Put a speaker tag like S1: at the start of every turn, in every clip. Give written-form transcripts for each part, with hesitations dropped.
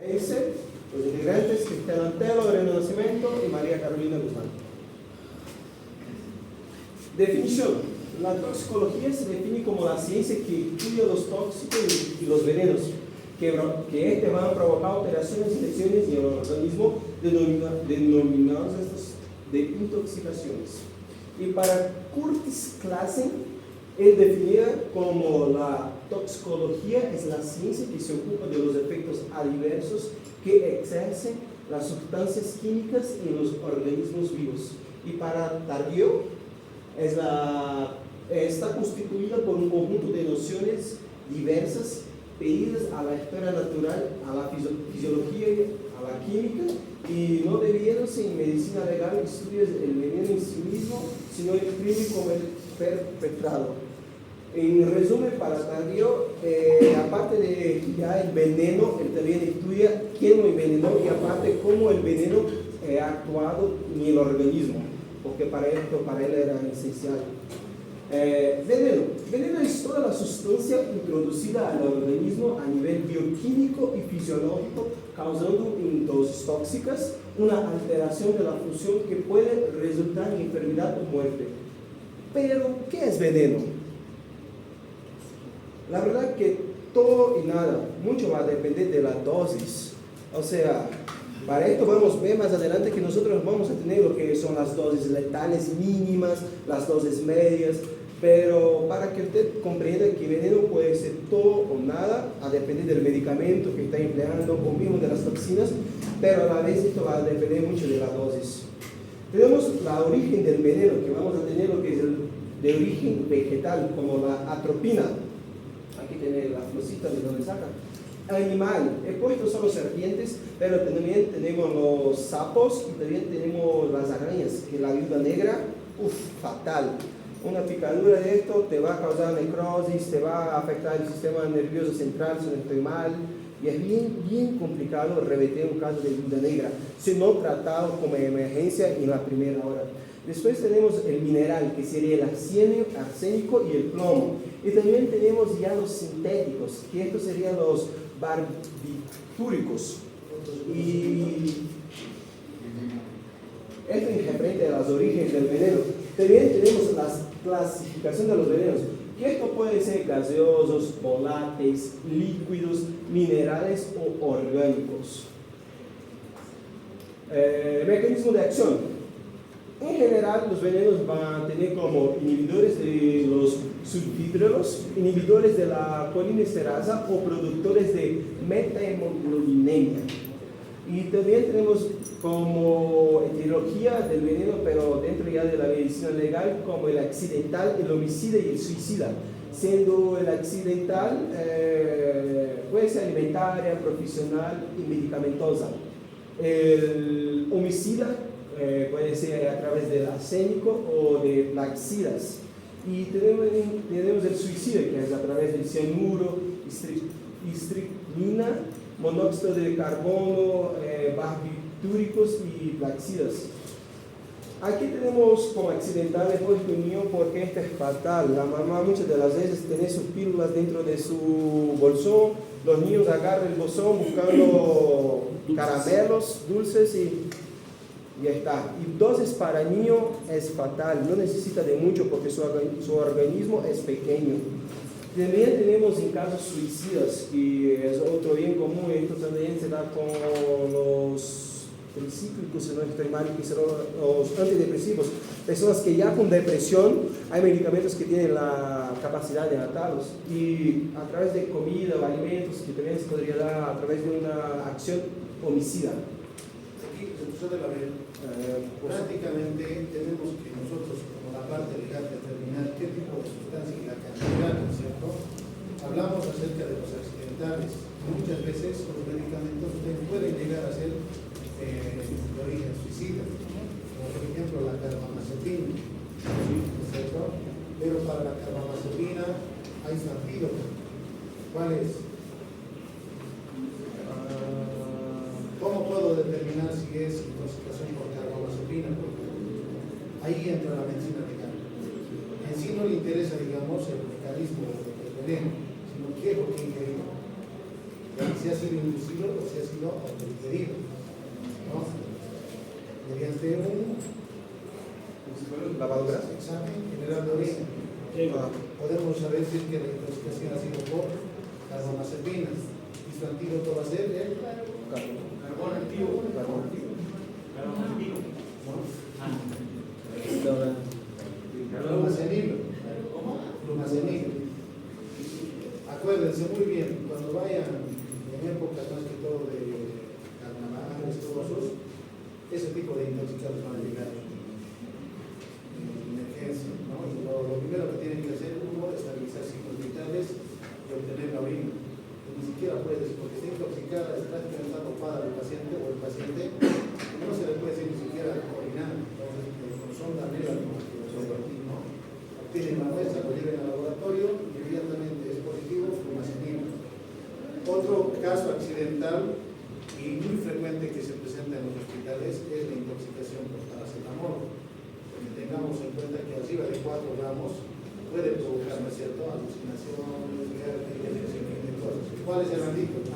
S1: Los integrantes Cristian Antelo, Lorena Nascimento y María Carolina Guzmán. Definición. La toxicología se define como la ciencia que estudia los tóxicos y los venenos que van a provocar alteraciones y lesiones en el organismo denominadas de intoxicaciones. Y para Curtis Classen es definida como la toxicología es la ciencia que se ocupa de los efectos adversos que ejercen las sustancias químicas en los organismos vivos. Y para Tardieu está constituida por un conjunto de nociones diversas pedidas a la historia natural, a la fisiología, a la química, y no debiéndose en medicina legal estudios el veneno en sí mismo, sino el crimen como el perpetrado. En resumen, para Tardieu, aparte de ya el veneno, él también estudia quién lo envenenó y aparte cómo el veneno ha actuado en el organismo, porque para él era esencial. Veneno es toda la sustancia introducida al organismo a nivel bioquímico y fisiológico, causando en dosis tóxicas una alteración de la función que puede resultar en enfermedad o muerte. Pero, ¿qué es veneno? La verdad que todo y nada, mucho va a depender de la dosis. O sea, para esto vamos a ver más adelante que nosotros vamos a tener lo que son las dosis letales mínimas, las dosis medias, pero para que usted comprenda que veneno puede ser todo o nada, a depender del medicamento que está empleando o mismo de las toxinas, pero a la vez esto va a depender mucho de la dosis. Tenemos la origen del veneno, que vamos a tener lo que es de origen vegetal, como la atropina. Aquí tiene la florcita de donde saca. Animal, he puesto solo serpientes, pero también tenemos los sapos y también tenemos las arañas, que la viuda negra, fatal. Una picadura de esto te va a causar necrosis, te va a afectar el sistema nervioso central si no estoy mal, y es bien complicado revertir un caso de viuda negra, si no tratado como emergencia en la primera hora. Después tenemos el mineral, que sería el arsénico y el plomo. Y también tenemos ya los sintéticos, que estos serían los barbitúricos. Y esto en referente a los orígenes del veneno. También tenemos la clasificación de los venenos, que esto puede ser gaseosos, volátiles, líquidos, minerales o orgánicos. Mecanismo de acción. En general, los venenos van a tener como inhibidores de los sulfídrilos, inhibidores de la colinesterasa o productores de metahemoglobinemia. Y también tenemos como etiología del veneno, pero dentro ya de la medicina legal, como el accidental, el homicida y el suicida. Siendo el accidental, puede ser alimentaria, profesional y medicamentosa. El homicida puede ser a través del arsénico o de plaguicidas. Y tenemos el suicida, que es a través del cianuro, estricnina, monóxido de carbono, barbitúricos y plaguicidas. Aquí tenemos como accidental el puesto mío porque este es fatal. La mamá muchas de las veces tiene sus pílulas dentro de su bolsón, los niños agarran el bolsón buscando caramelos, dulces y ya está. Y dosis para niño es fatal, no necesita de mucho porque su organismo es pequeño. También tenemos en casos suicidas, y es otro bien común, esto también se da con los tricíclicos, si no estoy mal, que son los antidepresivos. Personas que ya con depresión, hay medicamentos que tienen la capacidad de matarlos, y a través de comida o alimentos, que también se podría dar a través de una acción homicida.
S2: Aquí, profesor de la red, prácticamente tenemos que nosotros, como la parte legal, determinar qué tipo de sustancia y la cantidad, ¿no es cierto? Hablamos acerca de los accidentales. Muchas veces los medicamentos pueden llegar a ser de origen suicida, como por ejemplo la carbamazepina, ¿sí? ¿No es cierto? Pero para la carbamazepina hay su antídoto. ¿Cuál es? ¿Cómo puedo determinar si es intoxicación por carbamazepina? Ahí entra la medicina legal. En sí no le interesa, digamos, el mecanismo del veneno, sino qué es lo que ingerir. si ha sido inducido o si ha sido autoingerido, ¿no? Mediante un
S1: lavado grasa.
S2: examen general de orina. Podemos saber si es que la intoxicación ha sido por carbamazepina. Y su antídoto va a ser el
S3: Carbón activo.
S1: Carbón activo.
S3: Carbón activo.
S2: Flumacenilo. Flumacenilo. Acuérdense muy bien, cuando vayan en épocas más que todo de carnavales, ese tipo de intoxicados van a llegar en emergencia, ¿no? Y lo primero que tienen que hacer uno es estabilizar signos vitales y obtener la orina. Y ni siquiera puedes, porque está intoxicada, está dopada el paciente o el paciente, no se le puede decir ni siquiera orinar. Entonces, con sonda negra, ¿no? Obtienen la muestra, lo lleven al laboratorio y inmediatamente es positivo, flumacenilo. Otro caso accidental y muy frecuente que se presenta en los hospitales es la intoxicación por paracetamol. Porque tengamos en cuenta que arriba de 4 gramos puede provocar, ¿no es cierto?, alucinaciones, vértiges, de cosas. ¿Cuál es el antídoto?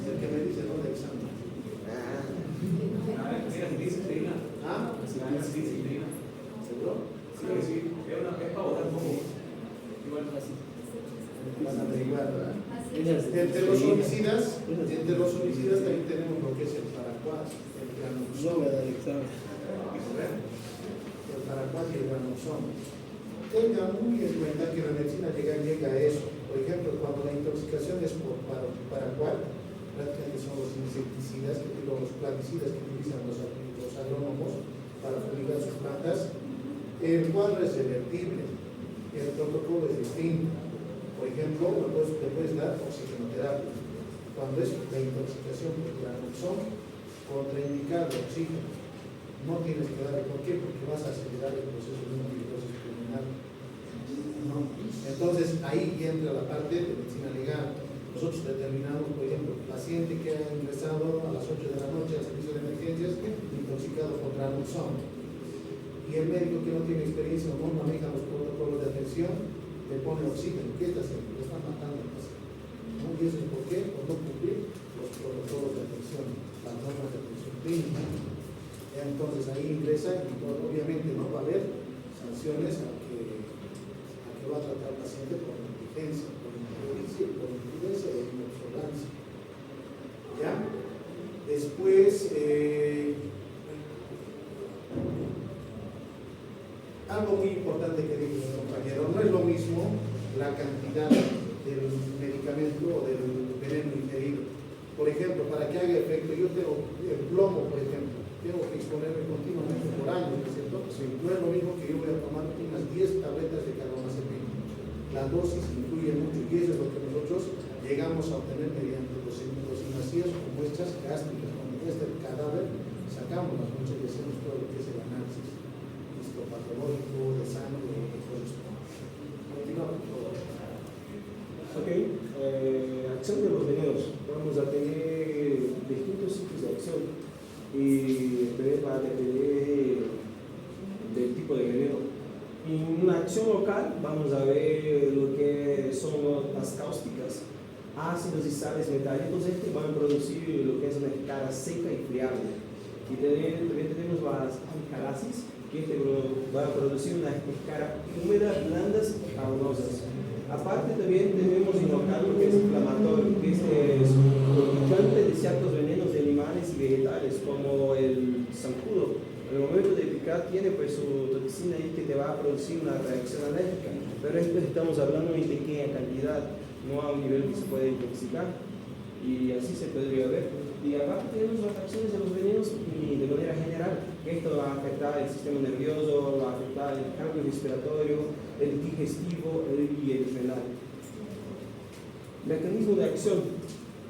S2: El que me dice dónde examen. ¿Ah? ¿Seguro?
S3: Sí, es para botar poco. Igual así.
S2: Van a averiguar, ¿verdad? Entre los homicidas también tenemos lo que es el paraquat, el granoxón. El paraquat y el granoxón. Tengan muy en cuenta que la medicina llega a eso. Por ejemplo, cuando la intoxicación es por paraquat, prácticamente son los insecticidas, los plaguicidas que utilizan los agrónomos para fumigar sus plantas. El cuadro es revertible, el protocolo es distinto. Por ejemplo, le puedes dar oxigenoterapia. Cuando es la intoxicación por granoxón, contraindicado oxígeno. No tienes que darle. ¿Por qué? Porque vas a acelerar el proceso de una fibrosis pulmonar. ¿No? Entonces, ahí entra la parte de medicina legal. Nosotros determinamos, por ejemplo, paciente que ha ingresado a las 8 de la noche al servicio de emergencias, intoxicado por granoxón. Y el médico que no tiene experiencia o no maneja los protocolos de atención, le pone oxígeno. ¿Qué está haciendo? Le está matando al paciente. ¿No? ¿Y eso es por qué? Por no cumplir los protocolos de atención, las normas de atención clínica. Entonces ahí ingresa y obviamente no va a haber sanciones a que va a tratar al paciente por negligencia, por imprudencia o inobservancia. ¿Ya? Después, algo muy importante que dijo el compañero, no es lo mismo la cantidad del medicamento o del veneno ingerido. Por ejemplo, para que haga efecto, yo tengo el plomo, por ejemplo, tengo que exponerme continuamente por años, ¿no es cierto? Sí. No es lo mismo que yo voy a tomar unas 10 tabletas de carbamazepina. La dosis influye mucho y eso es lo que nosotros llegamos a obtener mediante los hematoxinasías con muestras gástricas. Cuando muestra el cadáver, sacamos las muestras y hacemos todo lo que es el análisis histopatológico, de sangre, de cosas. Continuamos por favor.
S1: Ok, acción de los venenos. Vamos a tener distintos tipos de acción y va a depender del tipo de veneno. En una acción local vamos a ver lo que son las cáusticas, ácidos y sales metálicos que van a producir lo que es una escala seca y friable. Y también tenemos las alcalasis que van a producir una escala húmeda, blandas y jabonosas. Aparte también tenemos en local lo que es inflamatorio, que es picante de ciertos venenos de animales y vegetales, como el zancudo. En el momento de picar tiene pues su toxina ahí que te va a producir una reacción alérgica, pero esto estamos hablando en pequeña cantidad, no a un nivel que se puede intoxicar, y así se podría ver. Y aparte tenemos las acciones de los venenos de manera general. Esto va a afectar el sistema nervioso, va a afectar el cambio respiratorio, el digestivo y el renal. Mecanismo de acción.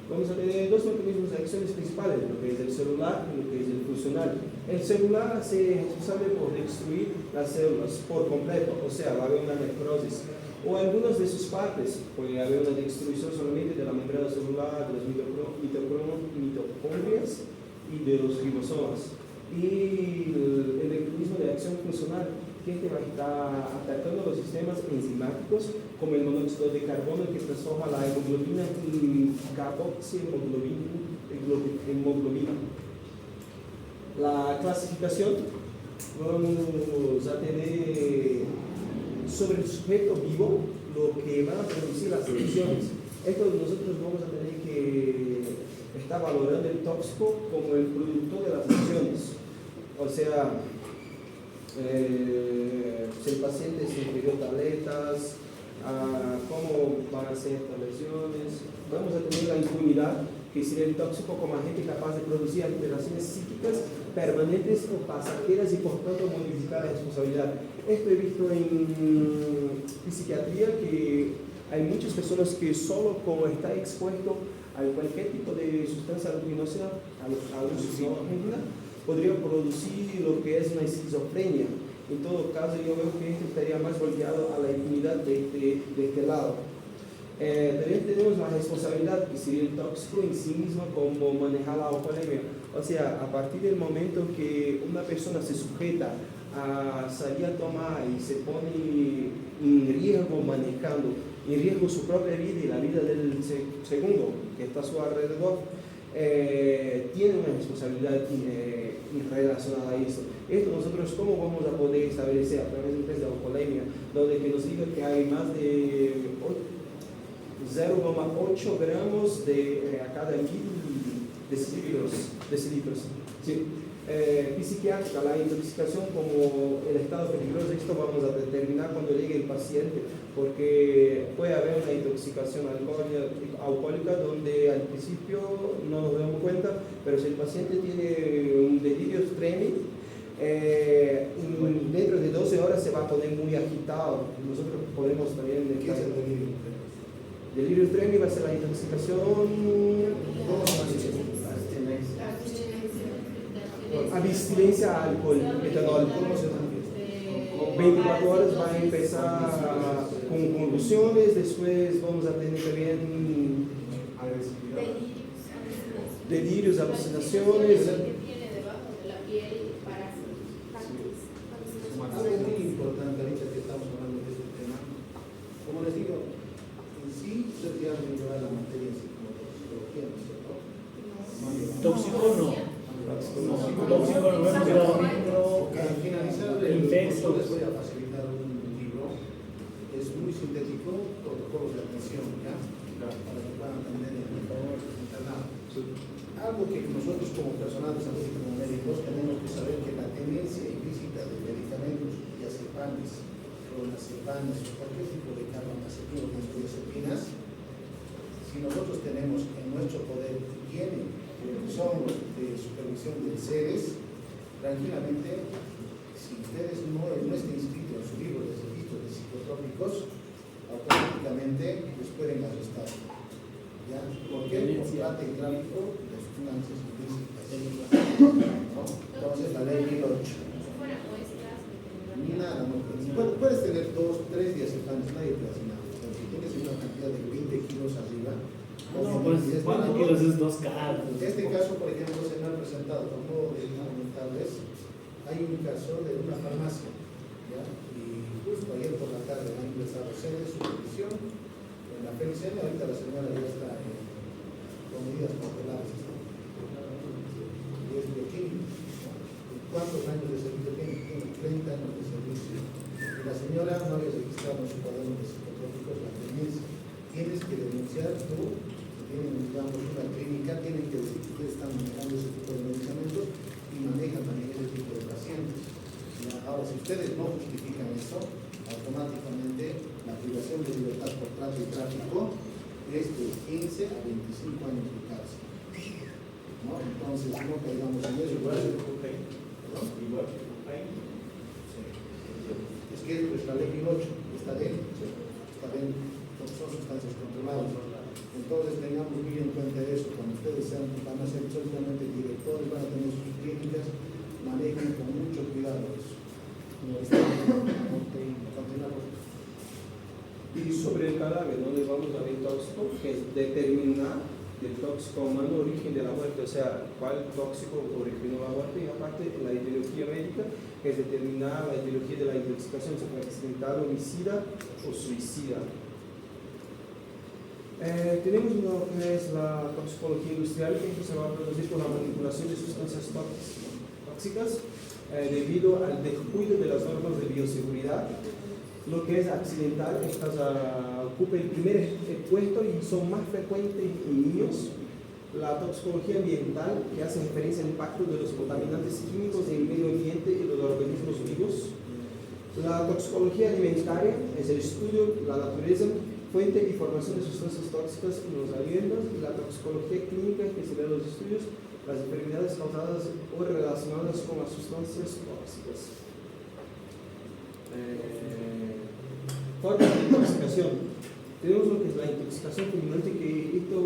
S1: Vamos a tener dos mecanismos de acciones principales, lo que es el celular y lo que es el funcional. El celular se es responsable por destruir las células por completo, o sea, va a haber una necrosis. O algunas de sus partes, puede haber una destrucción solamente de la membrana celular, de las mitocondrias y de los ribosomas. Y el mecanismo de acción funcional, que va a estar atacando los sistemas enzimáticos como el monóxido de carbono que transforma la hemoglobina en carboxihemoglobina. La clasificación vamos a tener sobre el sujeto vivo lo que van a producir las reacciones. Esto nosotros vamos a tener que estar valorando el tóxico como el producto de las reacciones. O sea, si el paciente se ingirió tabletas, cómo van a ser estas lesiones. Vamos a tener la impunidad, que sería el tóxico como agente capaz de producir alteraciones psíquicas permanentes o pasajeras y por tanto modificar la responsabilidad. Esto he visto en psiquiatría, que hay muchas personas que solo como está expuesto a cualquier tipo de sustancia alucinógena, podría producir lo que es una esquizofrenia. En todo caso, yo veo que esto estaría más volteado a la impunidad de este lado. También tenemos la responsabilidad, que sería el tóxico en sí mismo, como manejar la alcoholemia. O sea, a partir del momento que una persona se sujeta a salir a tomar y se pone en riesgo manejando, en riesgo su propia vida y la vida del segundo que está a su alrededor, tiene una responsabilidad relacionada a eso. Esto nosotros, ¿cómo vamos a poder establecer a través de un test de alcoholemia, donde que nos diga que hay más de 0,8 gramos a cada 1000 decilitros? Sí. Psiquiátrica, la intoxicación como el estado peligroso, esto vamos a determinar cuando llegue el paciente, porque puede haber una intoxicación alcohólica donde al principio no nos damos cuenta, pero si el paciente tiene un delirio tremens, dentro de 12 horas se va a poner muy agitado. Nosotros podemos también...
S2: ¿Qué es el delirio tremens?
S1: Delirio tremens va a ser la intoxicación... abstinencia a alcohol, etanol. 24 horas va a empezar con convulsiones, después vamos a tener también delirios, alucinaciones.
S2: Algo muy importante ahorita que estamos hablando de este tema, como les digo, en sí ustedes ya han llevado la materia en psicología, ¿no es cierto?
S4: Tóxico no. Tóxico no hemos llevado libro.
S2: Al finalizar el curso les voy a facilitar un libro, es muy sintético, protocolos de atención, ¿ya? Para que puedan entender en el internado. Algo que nosotros como personal de salud y como médicos tenemos que saber, que la tenencia ilícita de medicamentos, diazepames, clonazepams o cualquier tipo de carbamazepina o benzodiazepinas, si nosotros tenemos en nuestro poder tienen son de supervisión de sedes, tranquilamente, si ustedes no estén inscritos en su libro de registro de psicotrópicos, automáticamente les pueden arrestar. ¿Ya? ¿Por qué? Por trata y tráfico de sustancias ilícitas. ¿No? Entonces, la ley 1008. Ni nada, no puedes. Puedes tener 2, 3 diazepames, nadie te hace nada. Pero si tienes una cantidad de 20 kilos arriba,
S4: no, pues, ¿cuántos kilos es 2 caras?
S2: En este caso, por ejemplo, se me ha presentado, como comentarles, hay un caso de una farmacia, ¿ya? Y justo ayer por la tarde han ingresado sede de supervisión en la FELICEN, ahorita la señora ya está con medidas cautelares. Y es bioquímico. ¿Cuántos años de servicio tiene? Tiene 30 años de servicio. Y la señora no había registrado en su cuaderno de psicotrópicos la tenencia. Tienes que denunciar tú. Tienen, digamos, una clínica, tienen que decir que ustedes están manejando ese tipo de medicamentos y manejan también ese tipo de pacientes. ¿Ya? Ahora, si ustedes no justifican eso, automáticamente la privación de libertad por trata y tráfico es de 15 a 25 años de cárcel. ¿No? Entonces, no caigamos en eso.
S3: Igual que cocaína. Igual que cocaína.
S2: Es que pues, la ley 1008 está dentro, son sustancias controladas. Entonces tengamos muy en cuenta eso, cuando ustedes van a ser solamente directores, van a tener sus clínicas, manejen con mucho cuidado eso.
S1: Y sobre el cadáver, ¿no? Le vamos a ver tóxico, que es determinar el tóxico humano origen de la muerte, o sea, cuál tóxico originó la muerte, y aparte la etiología médica, que es determinar la etiología de la intoxicación, si fue accidental, homicida o suicida. Tenemos lo que es la toxicología industrial, que se va a producir por la manipulación de sustancias tóxicas debido al descuido de las normas de bioseguridad. Lo que es accidental, estas ocupa el primer puesto y son más frecuentes en niños. La toxicología ambiental, que hace referencia al impacto de los contaminantes químicos en el medio ambiente y los organismos vivos. La toxicología alimentaria es el estudio de la naturaleza, fuente y formación de sustancias tóxicas en los alimentos. Y la toxicología clínica, que serían los estudios de las enfermedades causadas o relacionadas con las sustancias tóxicas. Formas de intoxicación. Tenemos lo que es la intoxicación fulminante, que esto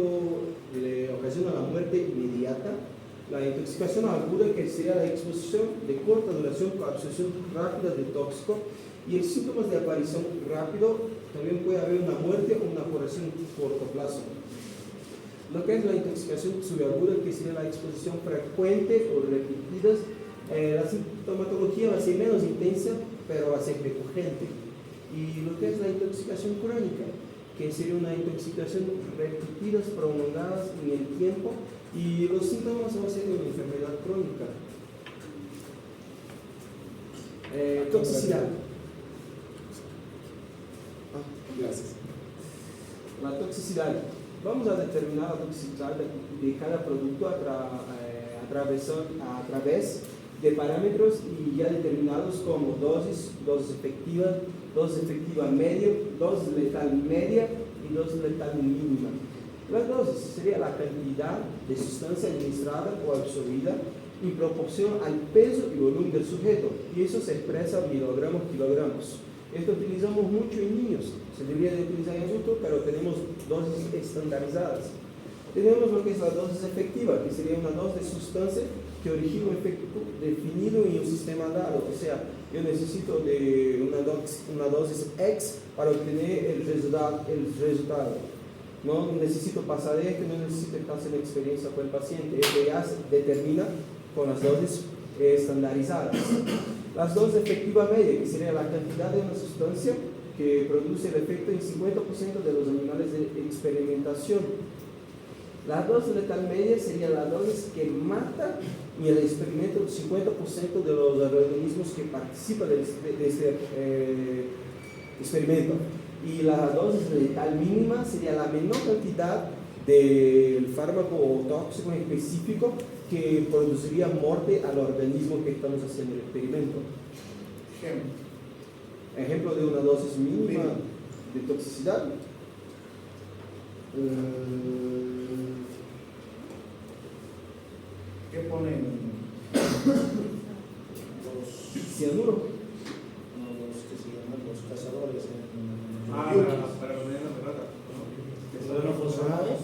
S1: le ocasiona la muerte inmediata. La intoxicación aguda, que sería la exposición de corta duración con absorción rápida de tóxico, y el síntomas de aparición rápido. También puede haber una muerte o una curación a corto plazo. Lo que es la intoxicación subaguda, que sería la exposición frecuente o repetidas. La sintomatología va a ser menos intensa, pero va a ser recurrente. Y lo que es la intoxicación crónica, que sería una intoxicación repetidas, prolongadas en el tiempo, y los síntomas van a ser de una enfermedad crónica. Toxicidad.
S5: Gracias.
S1: La toxicidad. Vamos a determinar la toxicidad de cada producto a través de parámetros y ya determinados como dosis efectiva media, dosis letal media y dosis letal mínima. Las dosis sería la cantidad de sustancia administrada o absorbida en proporción al peso y volumen del sujeto, y eso se expresa en kilogramos. Esto utilizamos mucho en niños, se debería de utilizar en adultos, pero tenemos dosis estandarizadas. Tenemos lo que es la dosis efectiva, que sería una dosis de sustancia que origina un efecto definido en un sistema dado. O sea, yo necesito de una dosis X para obtener el resultado. No necesito pasar esto, no necesito hacer la experiencia con el paciente. Esto ya se determina con las dosis estandarizadas. Las dosis efectiva media, que sería la cantidad de una sustancia que produce el efecto en 50% de los animales de experimentación. La dosis letal media sería la dosis que mata en el experimento el 50% de los organismos que participan de este experimento. Y la dosis letal mínima sería la menor cantidad del fármaco o tóxico en específico que produciría muerte al organismo que estamos haciendo el experimento. Ejemplo de una dosis mínima de toxicidad.
S2: ¿Qué ponen los
S1: Cianuro.
S2: que se llaman los cazadores en
S3: para veneno de rata.
S2: fosforados?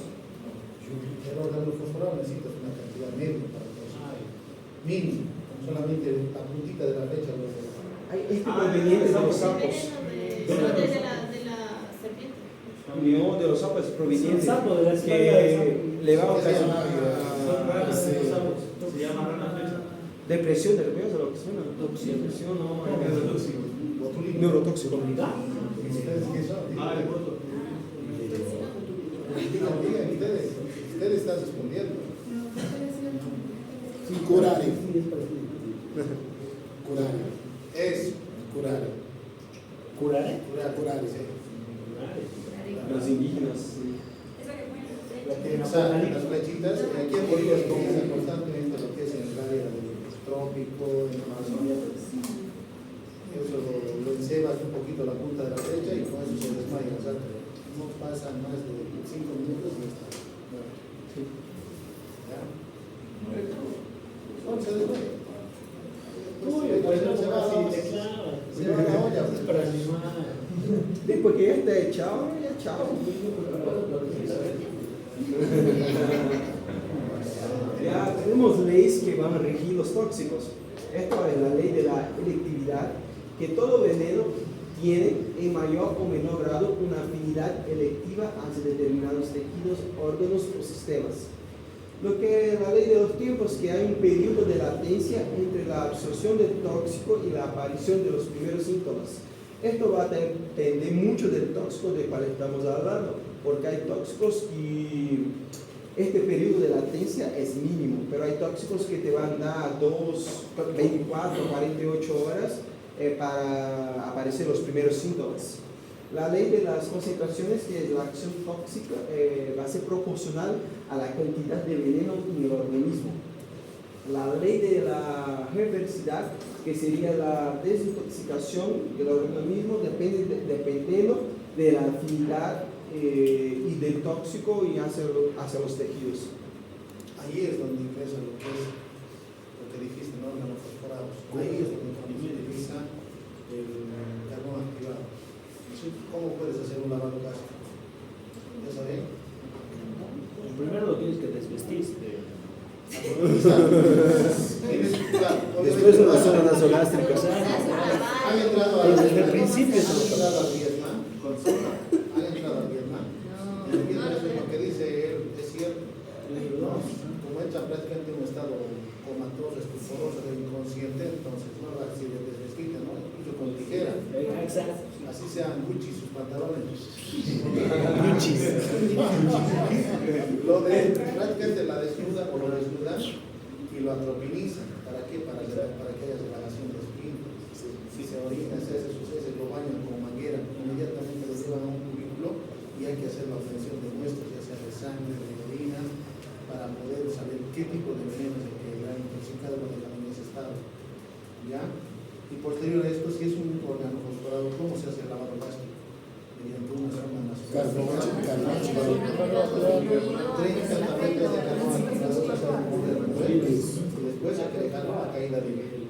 S2: El órgano fosforado necesitas una cantidad media para eso. Mínimo, solamente la puntita de la flecha.
S1: Este proveniente de los sapos.
S6: De la serpiente.
S1: No, de los sapos provenientes
S4: El sapo, de la escalera del sapo.
S1: que le va a ocasionar
S3: Son raras,
S5: Sí.
S3: se llama rana flecha.
S1: depresión de repente, lo que suena. Depresión, no, neurotóxico.
S2: ¿Ustedes qué son?
S3: El voto.
S2: Digan ustedes están respondiendo.
S5: Curare. Curare.
S2: Es
S5: Curare.
S4: ¿Curare?
S5: Curare.
S2: sí.
S1: Los indígenas.
S2: O sea, las flechitas, aquí en Bolivia se comienza constantemente lo que es en el área del trópico, en la Amazonia. Eso lo encebas un poquito la punta de la flecha y con eso se desmaya. O sea, no pasan más de 5 minutos y ya está. ¿Ya? No, se desmaya.
S4: Uy, pues no se va así, te clava.
S2: Se va a la olla.
S4: Es para animar.
S1: Después que ya está echado, ya chao. Ya tenemos leyes que van a regir los tóxicos. Esto es la ley de la electividad, que todo veneno tiene en mayor o menor grado una afinidad electiva hacia determinados tejidos, órganos o sistemas. Lo que la ley de los tiempos, que hay un periodo de latencia entre la absorción del tóxico y la aparición de los primeros síntomas. Esto va a depender mucho del tóxico del cual estamos hablando. porque hay tóxicos y este periodo de latencia es mínimo, pero hay tóxicos que te van a dar 24, 48 horas para aparecer los primeros síntomas. La ley de las concentraciones, que es la acción tóxica, va a ser proporcional a la cantidad de veneno en el organismo. La ley de la reversidad, que sería la desintoxicación del organismo, dependiendo de la afinidad y del tóxico y hacia los tejidos.
S2: Ahí es donde ingresa lo que dijiste, ¿no? Órganos fosforados. Ahí es donde se utiliza el carbón activado. ¿Cómo puedes hacer un lavado gástrico? ¿Ya saben?
S4: Primero lo tienes que desvestir.
S1: Después una zona nasogástrica.
S2: ¿Han entrado
S4: Desde el principio
S2: ¿Han entrado a Vietnam? ¿Han entrado a Vietnam? En Vietnam eso es lo que dice él, es cierto. ¿No? Como entra prácticamente en un estado comatoso, estuporoso, inconsciente, entonces no va a decir de desvestida, ¿no? Incluso con tijera.
S4: Exacto.
S2: Así sean Gucci sus pantalones. Lo de prácticamente la desnuda o lo desnudan y lo atropinizan. ¿Para qué? Para que haya separación de espíritus. Si se orina, se hace suceso, lo bañan con manguera, inmediatamente lo llevan a un cubículo y hay que hacer la obtención de muestras, ya sea de sangre, de orina, para poder saber qué tipo de veneno es el que le ha intoxicado cuando está en ese estado. ¿Ya? Y posterior a esto, si es un órgano fosforado, ¿cómo se hace el lavado gástrico? Mediante una sonda nasogástrica. 30 tabletas de carbón activado y después hay que dejar la caída de nivel.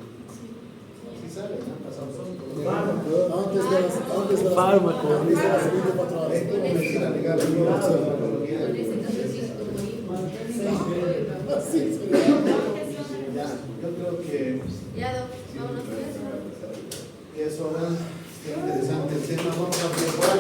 S2: ¿Sí sabes? Han pasado
S5: Antes de la
S4: Fármaco.
S2: Es como medicina legal. Ya, yo creo que
S6: Ya, vámonos.
S2: es hora. Qué interesante el tema. Vamos a preparar